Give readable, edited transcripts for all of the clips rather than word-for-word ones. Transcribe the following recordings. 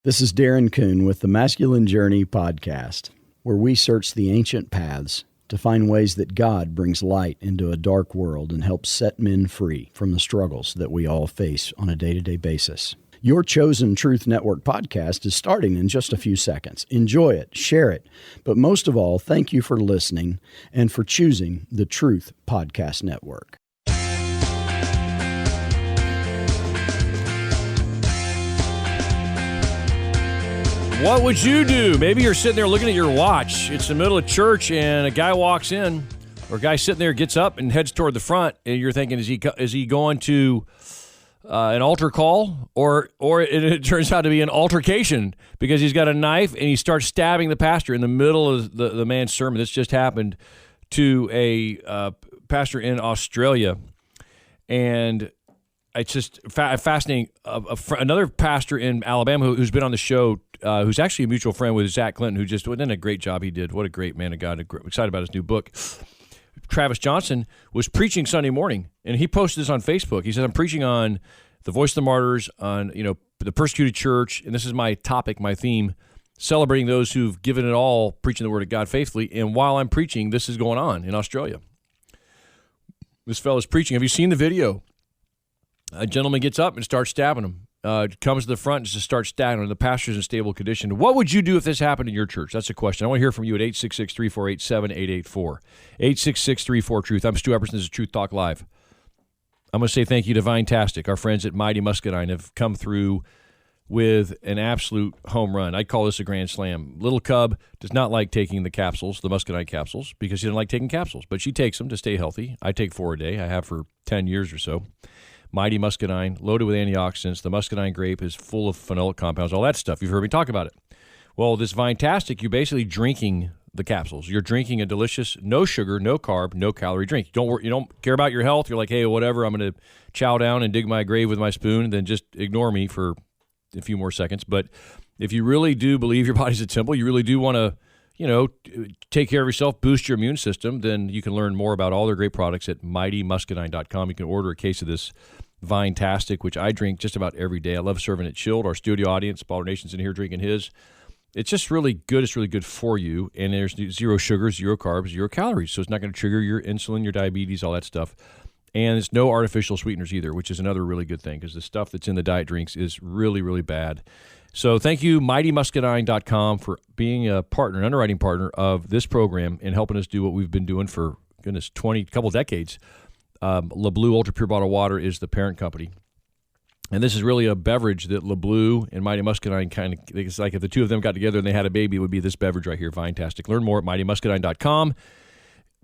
This is Darren Kuhn with the Masculine Journey podcast, where we search the ancient paths to find ways that God brings light into a dark world and helps set men free from the struggles that we all face on a day-to-day basis. Your Chosen Truth Network podcast is starting in just a few seconds. Enjoy it, share it, but most of all, thank you for listening and for choosing the Truth Podcast Network. What would you do? Maybe you're sitting there looking at your watch. It's the middle of church, and a guy walks in, or a guy sitting there gets up and heads toward the front, and you're thinking, is he going to an altar call, or it turns out to be an altercation because he's got a knife and he starts stabbing the pastor in the middle of the man's sermon. This just happened to a pastor in Australia, and it's just fascinating. Another pastor in Alabama who's been on the show, who's actually a mutual friend with Zach Clinton, who just did a great job he did. What a great man of God. Excited about his new book. Travis Johnson was preaching Sunday morning, and he posted this on Facebook. He said, I'm preaching on the voice of the martyrs, on the persecuted church, and this is my topic, my theme, celebrating those who've given it all, preaching the word of God faithfully. And while I'm preaching, this is going on in Australia. This fellow's preaching. Have you seen the video? A gentleman gets up and starts stabbing him. Comes to the front and just starts stabbing him. The pastor's in stable condition. What would you do if this happened in your church? That's a question. I want to hear from you at 866-348-7884. 866-34-TRUTH. I'm Stu Epperson. This is Truth Talk Live. I'm going to say thank you to Vinetastic. Our friends at Mighty Muscadine have come through with an absolute home run. I'd call this a grand slam. Little Cub does not like taking the capsules, the Muscadine capsules, because she doesn't like taking capsules, but she takes them to stay healthy. I take 4 a day. I have for 10 years or so. Mighty Muscadine, loaded with antioxidants. The Muscadine grape is full of phenolic compounds, all that stuff. You've heard me talk about it. Well, this Vinetastic, you're basically drinking the capsules. You're drinking a delicious, no sugar, no carb, no calorie drink. You don't care about your health. You're like, hey, whatever, I'm going to chow down and dig my grave with my spoon, and then just ignore me for a few more seconds. But if you really do believe your body's a temple, you really do want to take care of yourself, boost your immune system, then you can learn more about all their great products at mightymuscadine.com. You can order a case of this Vinetastic, which I drink just about every day. I love serving it chilled. Our studio audience, Baller Nation's in here drinking his. It's just really good. It's really good for you, and there's zero sugar, zero carbs, zero calories, so it's not going to trigger your insulin, your diabetes, all that stuff. And there's no artificial sweeteners either, which is another really good thing because the stuff that's in the diet drinks is really, really bad. So thank you, mightymuscadine.com, for being a partner, an underwriting partner of this program and helping us do what we've been doing for, couple decades. LeBlue Ultra Pure Bottled Water is the parent company. And this is really a beverage that LeBlue and Mighty Muscadine it's like if the two of them got together and they had a baby, it would be this beverage right here, Vinetastic. Learn more at mightymuscadine.com.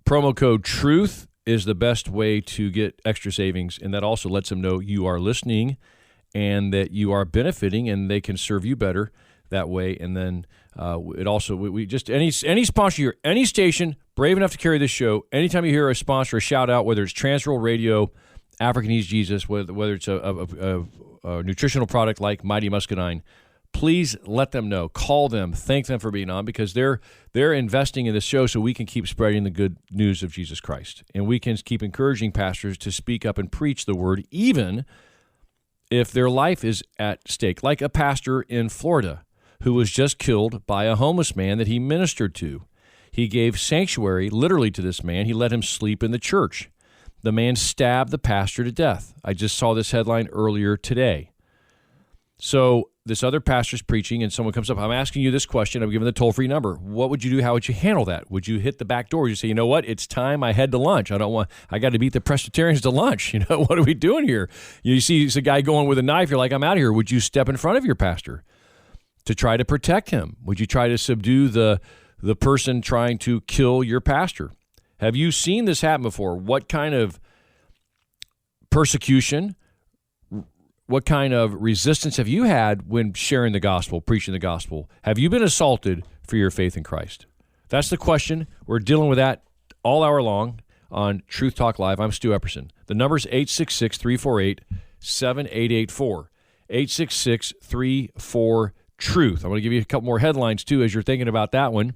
Promo code TRUTH is the best way to get extra savings, and that also lets them know you are listening and that you are benefiting, and they can serve you better that way. And then it also, we just, any sponsor here, any station brave enough to carry this show, anytime you hear a sponsor, a shout out, whether it's Transworld Radio, African East Jesus, whether it's a nutritional product like Mighty Muscadine, please let them know. Call them. Thank them for being on, because they're investing in this show so we can keep spreading the good news of Jesus Christ. And we can keep encouraging pastors to speak up and preach the word, even if their life is at stake, like a pastor in Florida who was just killed by a homeless man that he ministered to. He gave sanctuary literally to this man. He let him sleep in the church. The man stabbed the pastor to death. I just saw this headline earlier today. So this other pastor's preaching, and someone comes up. I'm asking you this question. I'm giving the toll-free number. What would you do? How would you handle that? Would you hit the back door? Would you say, you know what? It's time. I head to lunch. I got to beat the Presbyterians to lunch. What are we doing here? You see a guy going with a knife. You're like, I'm out of here. Would you step in front of your pastor to try to protect him? Would you try to subdue the person trying to kill your pastor? Have you seen this happen before? What kind of persecution, what kind of resistance have you had when sharing the gospel, preaching the gospel? Have you been assaulted for your faith in Christ? That's the question. We're dealing with that all hour long on Truth Talk Live. I'm Stu Epperson. The number is 866-348-7884. 866-34-TRUTH. I'm going to give you a couple more headlines, too, as you're thinking about that one.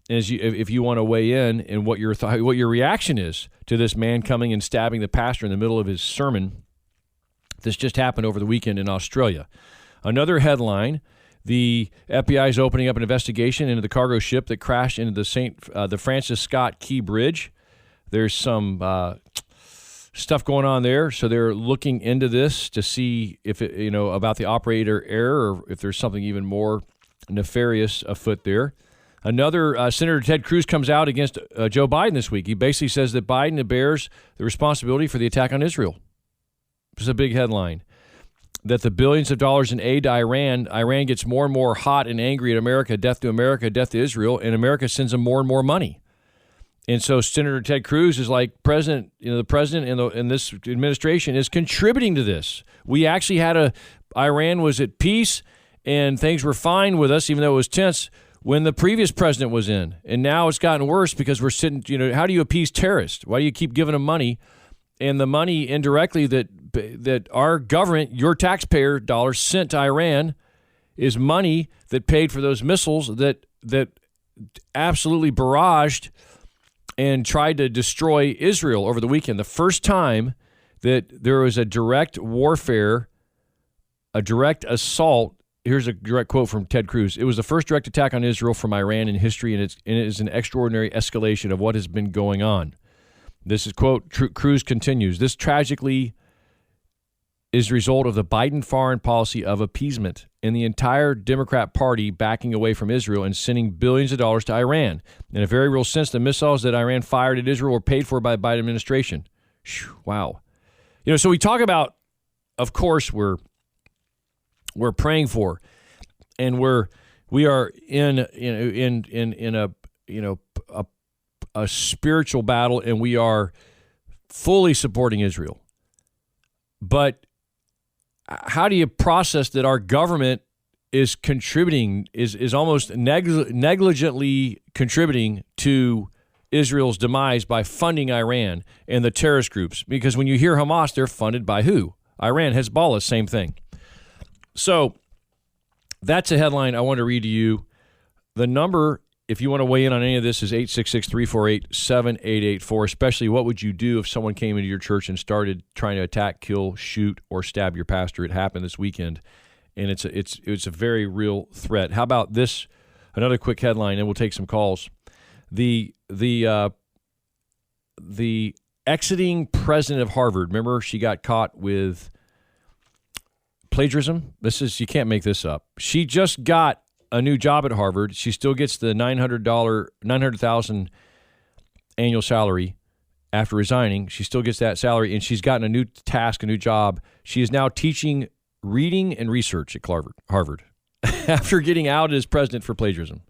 If you want to weigh in and what your reaction is to this man coming and stabbing the pastor in the middle of his sermon. This just happened over the weekend in Australia. Another headline The FBI is opening up an investigation into the cargo ship that crashed into the Francis Scott Key Bridge. There's some stuff going on there, so they're looking into this to see if it, about the operator error, or if there's something even more nefarious afoot there. Another Senator Ted Cruz comes out against Joe Biden this week. He basically says that Biden bears the responsibility for the attack on Israel. It's a big headline. That the billions of dollars in aid to Iran gets more and more hot and angry at America, death to Israel, and America sends them more and more money. And so Senator Ted Cruz is like, the president in this administration is contributing to this. We actually had Iran was at peace and things were fine with us, even though it was tense, when the previous president was in. And now it's gotten worse because we're sitting, how do you appease terrorists? Why do you keep giving them money? And the money indirectly that our government, your taxpayer dollars sent to Iran, is money that paid for those missiles that absolutely barraged and tried to destroy Israel over the weekend. The first time that there was a direct warfare, a direct assault. Here's a direct quote from Ted Cruz. It was the first direct attack on Israel from Iran in history, and it is an extraordinary escalation of what has been going on. This is, quote, Cruz continues, this tragically is the result of the Biden foreign policy of appeasement and the entire Democrat Party backing away from Israel and sending billions of dollars to Iran. In a very real sense, the missiles that Iran fired at Israel were paid for by the Biden administration. Wow. So we talk about, of course, we're praying for, and we are in a spiritual battle, and we are fully supporting Israel. But how do you process that our government is contributing, is almost negligently contributing to Israel's demise by funding Iran and the terrorist groups? Because when you hear Hamas, they're funded by who? Iran, Hezbollah, same thing. So that's a headline I want to read to you. The number, if you want to weigh in on any of this, is 866-348-7884, especially what would you do if someone came into your church and started trying to attack, kill, shoot, or stab your pastor? It happened this weekend, and it's a very real threat. How about this? Another quick headline, and we'll take some calls. The exiting president of Harvard, remember she got caught with plagiarism? You can't make this up. She just got a new job at Harvard. She still gets the $900,000 annual salary after resigning. She still gets that salary, and she's gotten a new task, a new job. She is now teaching reading and research at Harvard after getting outed as president for plagiarism.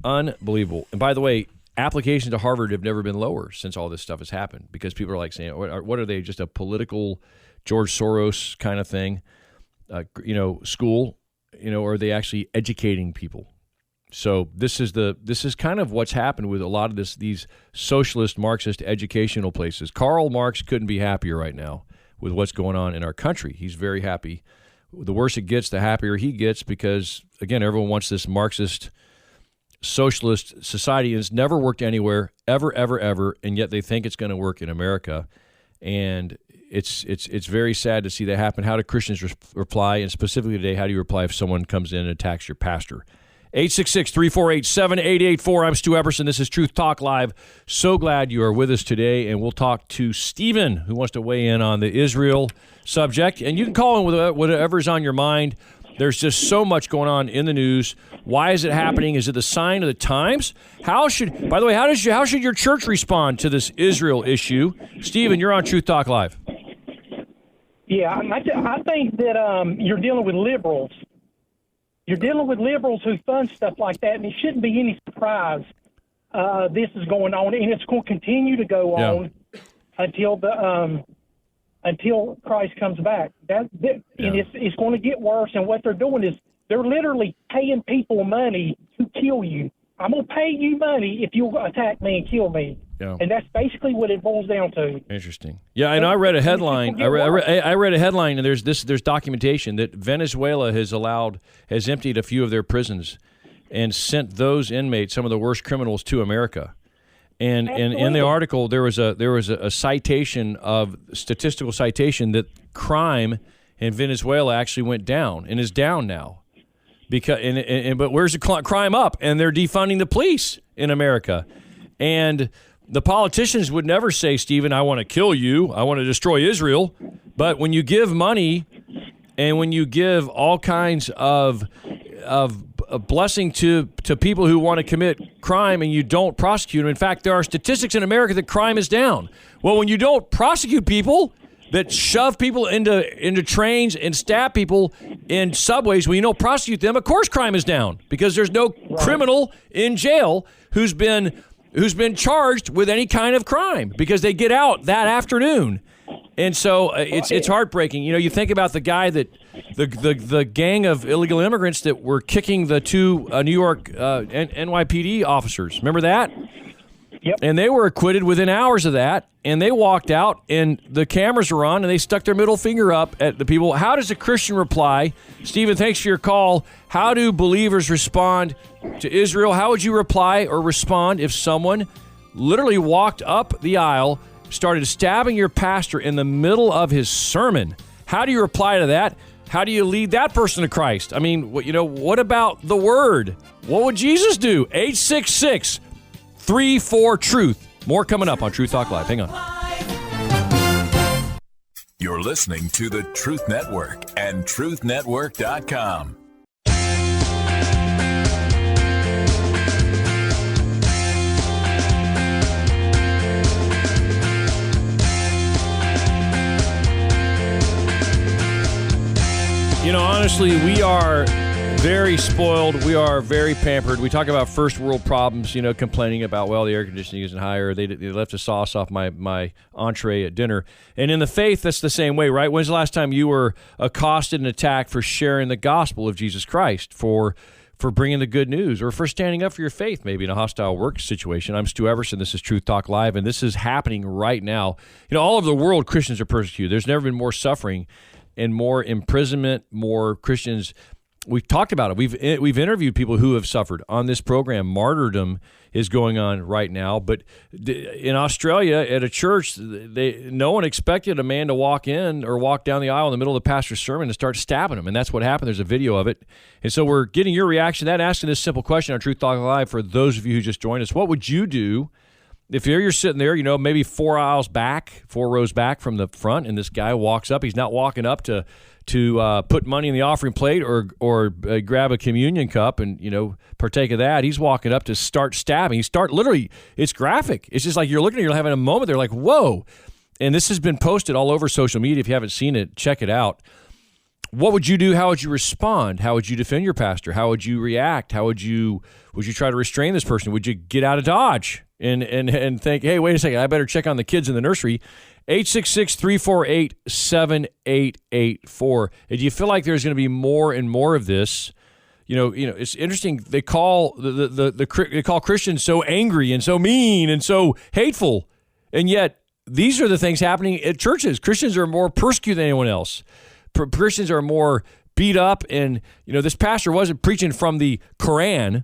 Unbelievable. And by the way, applications to Harvard have never been lower since all this stuff has happened, because people are like saying, what are they, just a political George Soros kind of thing, school? Or are they actually educating people? So this is kind of what's happened with a lot of these socialist Marxist educational places. Karl Marx couldn't be happier right now with what's going on in our country. He's very happy. The worse it gets, the happier he gets, because again, everyone wants this Marxist socialist society, and it's never worked anywhere, ever, ever, ever, and yet they think it's going to work in America. And it's very sad to see that happen. How do Christians reply? And specifically today, how do you reply if someone comes in and attacks your pastor? 866-348-7884. I'm Stu Epperson. This is Truth Talk Live. So glad you are with us today, and we'll talk to Stephen, who wants to weigh in on the Israel subject. And you can call in with whatever's on your mind. There's just so much going on in the news. Why is it happening? Is it the sign of the times? How should your church respond to this Israel issue? Stephen, you're on Truth Talk Live. Yeah, I think that you're dealing with liberals. You're dealing with liberals who fund stuff like that, and it shouldn't be any surprise this is going on, and it's going to continue to go on until Christ comes back. And it's going to get worse. And what they're doing is they're literally paying people money to kill you. I'm going to pay you money if you attack me and kill me. Yeah. And that's basically what it boils down to. Interesting. Yeah, and I read a headline. I read a headline, and there's documentation that Venezuela has emptied a few of their prisons and sent those inmates, some of the worst criminals, to America. And in the article, there was a statistical citation that crime in Venezuela actually went down and is down now. But where's the crime up? And they're defunding the police in America. And the politicians would never say, Stephen, I want to kill you. I want to destroy Israel. But when you give money and when you give all kinds of a blessing to people who want to commit crime and you don't prosecute them. In fact, there are statistics in America that crime is down. Well, when you don't prosecute people that shove people into trains and stab people in subways, when you don't prosecute them, of course crime is down because there's no criminal in jail who's been charged with any kind of crime because they get out that afternoon. And so it's heartbreaking. You know, you think about the guy that the gang of illegal immigrants that were kicking the two New York NYPD officers. Remember that? Yep. And they were acquitted within hours of that. And they walked out, and the cameras were on, and they stuck their middle finger up at the people. How does a Christian reply? Stephen, thanks for your call. How do believers respond to Israel? How would you reply or respond if someone literally walked up the aisle, started stabbing your pastor in the middle of his sermon? How do you reply to that? How do you lead that person to Christ? I mean, what about the word? What would Jesus do? 866-34-TRUTH. More coming up on Truth Talk Live. Hang on. You're listening to the Truth Network and truthnetwork.com. You know, honestly, we are very spoiled. We are very pampered. We talk about first world problems, complaining about, the air conditioning isn't higher. They left the sauce off my entree at dinner. And in the faith, that's the same way, right? When's the last time you were accosted and attacked for sharing the gospel of Jesus Christ, for bringing the good news, or for standing up for your faith, maybe in a hostile work situation? I'm Stu Everson. This is Truth Talk Live, and this is happening right now. All over the world, Christians are persecuted. There's never been more suffering and more imprisonment, more Christians. We've talked about it. We've interviewed people who have suffered on this program. Martyrdom is going on right now. But in Australia, at a church, no one expected a man to walk in or walk down the aisle in the middle of the pastor's sermon and start stabbing him. And that's what happened. There's a video of it. And so we're getting your reaction to that, asking this simple question on Truth Talk Live for those of you who just joined us. What would you do if you're sitting there, maybe 4 rows back from the front, and this guy walks up? He's not walking up to put money in the offering plate or grab a communion cup and partake of that. He's walking up to start stabbing. Literally, it's graphic. It's just like you're having a moment. They're like, whoa. And this has been posted all over social media. If you haven't seen it, check it out. What would you do? How would you respond? How would you defend your pastor? How would you react? Would you try to restrain this person? Would you get out of Dodge and think, hey, wait a second, I better check on the kids in the nursery? 866-348-7884. And do you feel like there's going to be more and more of this? It's interesting. They call they call Christians so angry and so mean and so hateful, and yet these are the things happening at churches. Christians are more persecuted than anyone else. Christians are more beat up, and this pastor wasn't preaching from the Quran.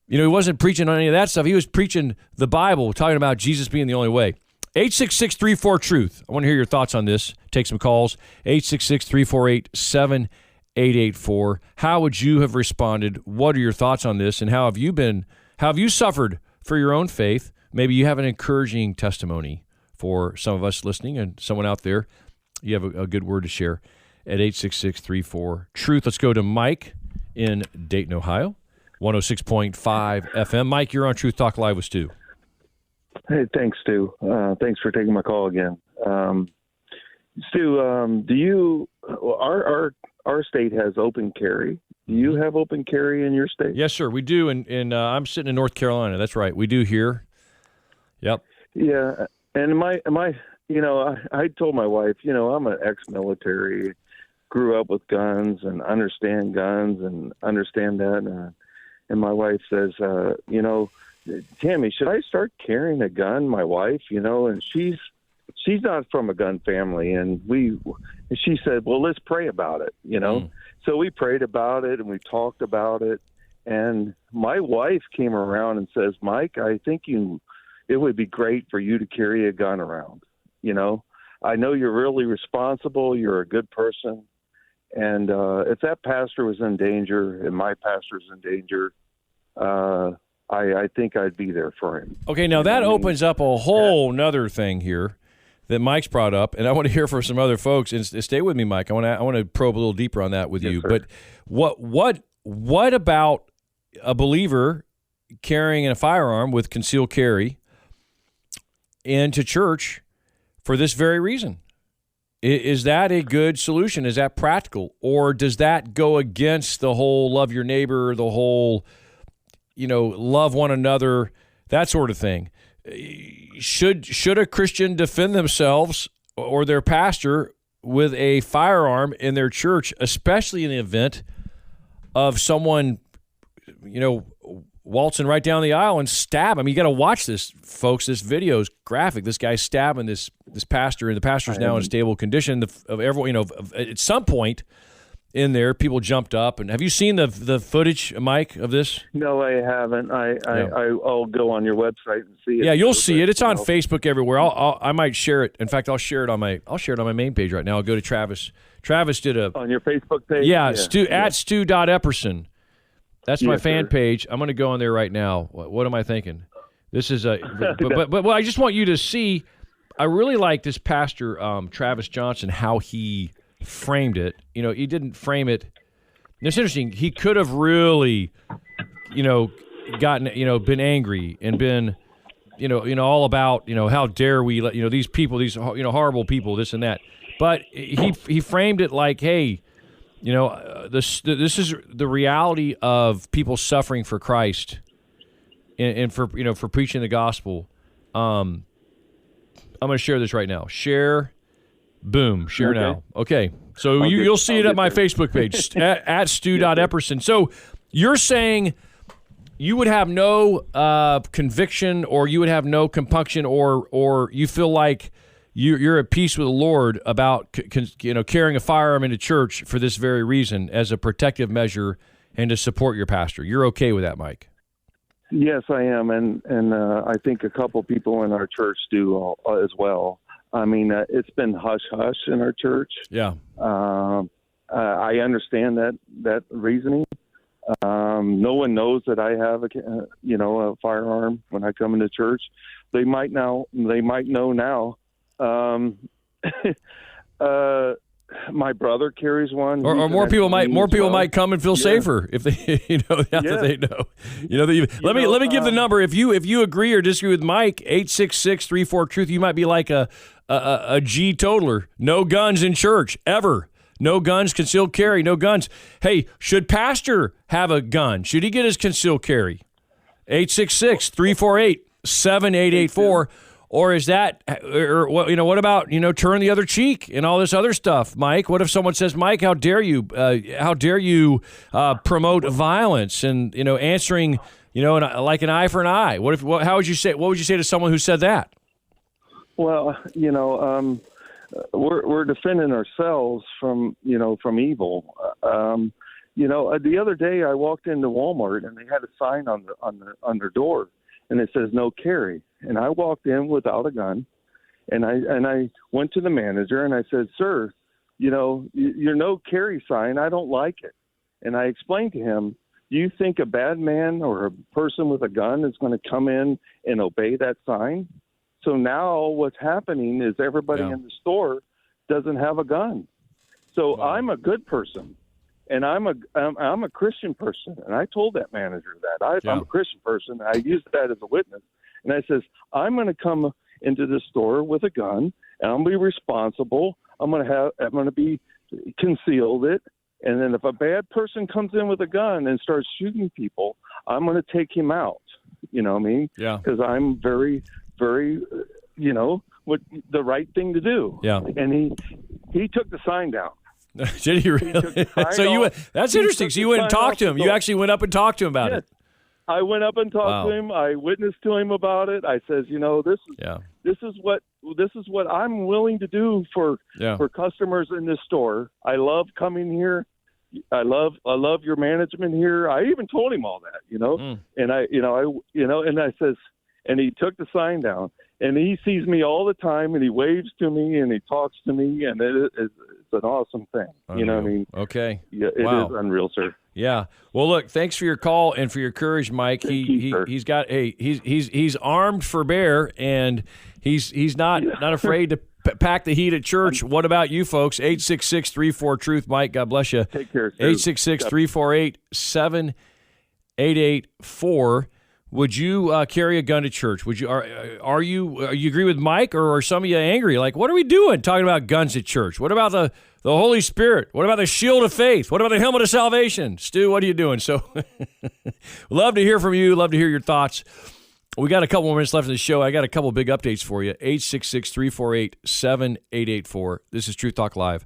He wasn't preaching on any of that stuff. He was preaching the Bible, talking about Jesus being the only way. 866-34-TRUTH. I want to hear your thoughts on this. Take some calls. 866-348-7884. How would you have responded? What are your thoughts on this? And how have you suffered for your own faith? Maybe you have an encouraging testimony for some of us listening, and someone out there, you have a good word to share at 866-34-TRUTH. Let's go to Mike in Dayton, Ohio, 106.5 FM. Mike, you're on Truth Talk Live with Stu. Hey, thanks, Stu. Thanks for taking my call again. Stu, our state has open carry. Do you have open carry in your state? Yes, sir, we do. And I'm sitting in North Carolina. That's right. We do here. Yep. Yeah. And I told my wife, I'm an ex-military, grew up with guns and understand that. And my wife says, Tammy, should I start carrying a gun? My wife, and she's not from a gun family. And she said, well, let's pray about it, So we prayed about it and we talked about it. And my wife came around and says, Mike, I think it would be great for you to carry a gun around. I know you're really responsible. You're a good person. And if that pastor was in danger and my pastor's in danger, I think I'd be there for him. Okay, now that opens up a whole nother thing here that Mike's brought up, and I want to hear from some other folks. And stay with me, Mike. I want to probe a little deeper on that with you. Sir. But what about a believer carrying a firearm with concealed carry into church for this very reason? Is that a good solution? Is that practical, or does that go against the whole love your neighbor, the whole love one another, that sort of thing? Should a Christian defend themselves or their pastor with a firearm in their church, especially in the event of someone, waltzing right down the aisle and stab him? You got to watch this, folks. This video is graphic. This guy's stabbing this pastor, and the pastor's now in a stable condition. Of everyone, at some point in there, people jumped up. And have you seen the footage, Mike, of this? No, I haven't. I'll go on your website and see it. Yeah, you'll see it. It's on Facebook everywhere. I might share it. In fact, I'll share it on my main page right now. I'll go to Travis. Travis did on your Facebook page. Yeah, at Stu.Epperson. That's my fan sir. page. I'm going to go on there right now. What am I thinking? This is but I just want you to see. I really like this pastor, Travis Johnson, how he framed it. He didn't frame it. It's interesting. He could have really, gotten, been angry and been, all about, how dare we let, these people, these, horrible people, this and that. But he framed it like, hey, this is the reality of people suffering for Christ and for preaching the gospel. I'm going to share this right now. Share. Boom. Share okay. now. Okay. So you'll see it at my Facebook page at Stu.Epperson. So you're saying you would have no conviction, or you would have no compunction, or you feel like you're at peace with the Lord about carrying a firearm into church for this very reason, as a protective measure and to support your pastor. You're okay with that, Mike? Yes, I am, and I think a couple people in our church do as well. I mean, it's been hush-hush in our church. Yeah. I understand that reasoning. No one knows that I have a firearm when I come into church. They might know now. My brother carries one, or more people might come and feel safer if they, that they know. Let me give the number. If you agree or disagree with Mike, 866-34-TRUTH. You might be like a G totaler. No guns in church ever. No guns, concealed carry. No guns. Hey, should pastor have a gun? Should he get his concealed carry? 866-348-7884. Or is that, or what about, turn the other cheek and all this other stuff, Mike? What if someone says, Mike, how dare you promote violence and, answering, like an eye for an eye? What would you say to someone who said that? Well, we're defending ourselves from evil. The other day I walked into Walmart and they had a sign on their door, and it says no carry. And I walked in without a gun, and I went to the manager and I said, sir, your no carry sign, I don't like it. And I explained to him, do you think a bad man or a person with a gun is going to come in and obey that sign? So now what's happening is everybody in the store doesn't have a gun. So I'm a good person. And I'm a Christian person, and I told that manager that I'm a Christian person. And I used that as a witness, and I says I'm going to come into the store with a gun, and I'm going to be responsible. I'm going to be concealed it, and then if a bad person comes in with a gun and starts shooting people, I'm going to take him out. You know what I mean? Yeah. Because I'm very, very, what the right thing to do. Yeah. And he took the sign down. Did he really? That's interesting. So you went and talked to him. You actually went up and talked to him about it. I went up and talked to him. I witnessed to him about it. I says, this is what I'm willing to do for customers in this store. I love coming here. I love your management here. I even told him all that, and I says, and he took the sign down, and he sees me all the time, and he waves to me, and he talks to me, and it's an awesome thing. Unreal. You know what I mean? Okay. Yeah, it Wow. is unreal, sir. Yeah. Well, look, thanks for your call and for your courage, Mike. He's armed for bear, and he's not afraid to pack the heat at church. What about you folks? 866-34-TRUTH. Mike, God bless you. Take care, sir. 866-348-7884. Would you carry a gun to church? Would you? Are you agree with Mike, or are some of you angry? Like, what are we doing talking about guns at church? What about the Holy Spirit? What about the shield of faith? What about the helmet of salvation? Stu, what are you doing? So, love to hear from you. Love to hear your thoughts. We got a couple more minutes left in the show. I got a couple big updates for you. 866-348-7884. This is Truth Talk Live.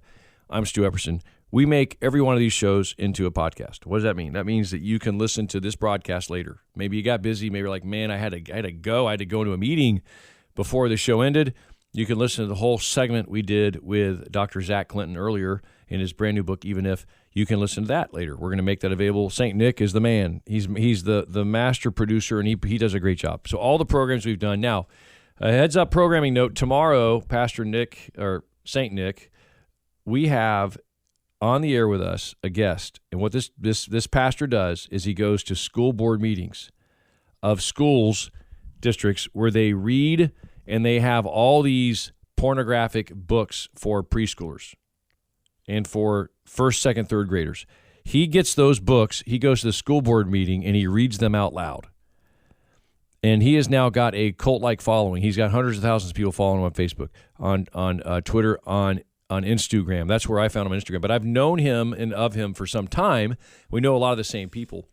I'm Stu Epperson. We make every one of these shows into a podcast. What does that mean? That means that you can listen to this broadcast later. Maybe you got busy. Maybe you're like, man, I had to go. I had to go into a meeting before the show ended. You can listen to the whole segment we did with Dr. Zach Clinton earlier in his brand new book, Even If. You can listen to that later. We're going to make that available. St. Nick is the man. He's the master producer, and he does a great job. So all the programs we've done. Now, a heads-up programming note. Tomorrow, Pastor Nick, or St. Nick, we have on the air with us a guest. And what this pastor does is he goes to school board meetings of schools, districts, where they read and they have all these pornographic books for preschoolers and for first, second, third graders. He gets those books, he goes to the school board meeting, and he reads them out loud. And he has now got a cult-like following. He's got hundreds of thousands of people following him on Facebook, on Twitter, on Instagram. That's where I found him on Instagram. But I've known him and of him for some time. We know a lot of the same people.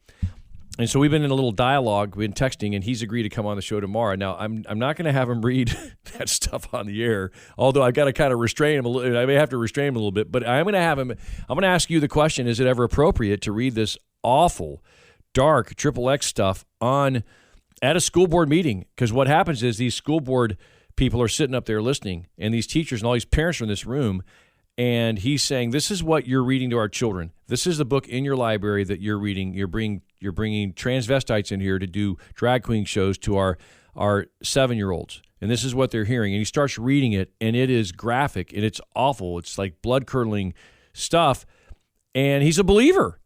And so we've been in a little dialogue, we've been texting, and he's agreed to come on the show tomorrow. Now, I'm not going to have him read that stuff on the air, although I've got to kind of restrain him a little. I may have to restrain him a little bit, but I'm going to have him. I'm going to ask you the question, is it ever appropriate to read this awful, dark, XXX stuff at a school board meeting? Because what happens is these school board people are sitting up there listening, and these teachers and all these parents are in this room, and he's saying, this is what you're reading to our children. This is the book in your library that you're reading. You're bringing transvestites in here to do drag queen shows to our 7-year-olds. And this is what they're hearing. And he starts reading it, and it is graphic, and it's awful. It's like blood-curdling stuff. And he's a believer.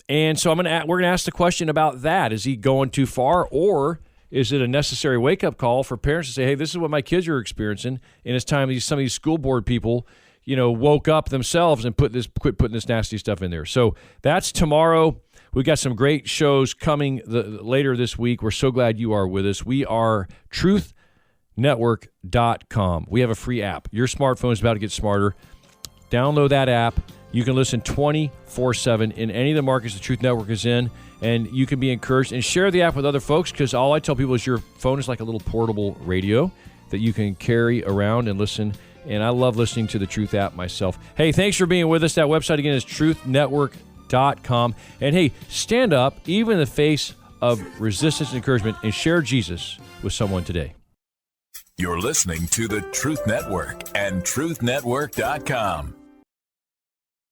And so we're going to ask the question about that. Is he going too far, or is it a necessary wake-up call for parents to say, hey, this is what my kids are experiencing, and it's time some of these school board people woke up themselves and quit putting this nasty stuff in there. So that's tomorrow. We got some great shows coming later this week. We're so glad you are with us. We are truthnetwork.com. We have a free app. Your smartphone is about to get smarter. Download that app. You can listen 24/7 in any of the markets the Truth Network is in, and you can be encouraged. And share the app with other folks, because all I tell people is your phone is like a little portable radio that you can carry around and listen. And I love listening to the Truth app myself. Hey, thanks for being with us. That website again is truthnetwork.com. And hey, stand up, even in the face of resistance and encouragement, and share Jesus with someone today. You're listening to the Truth Network and truthnetwork.com.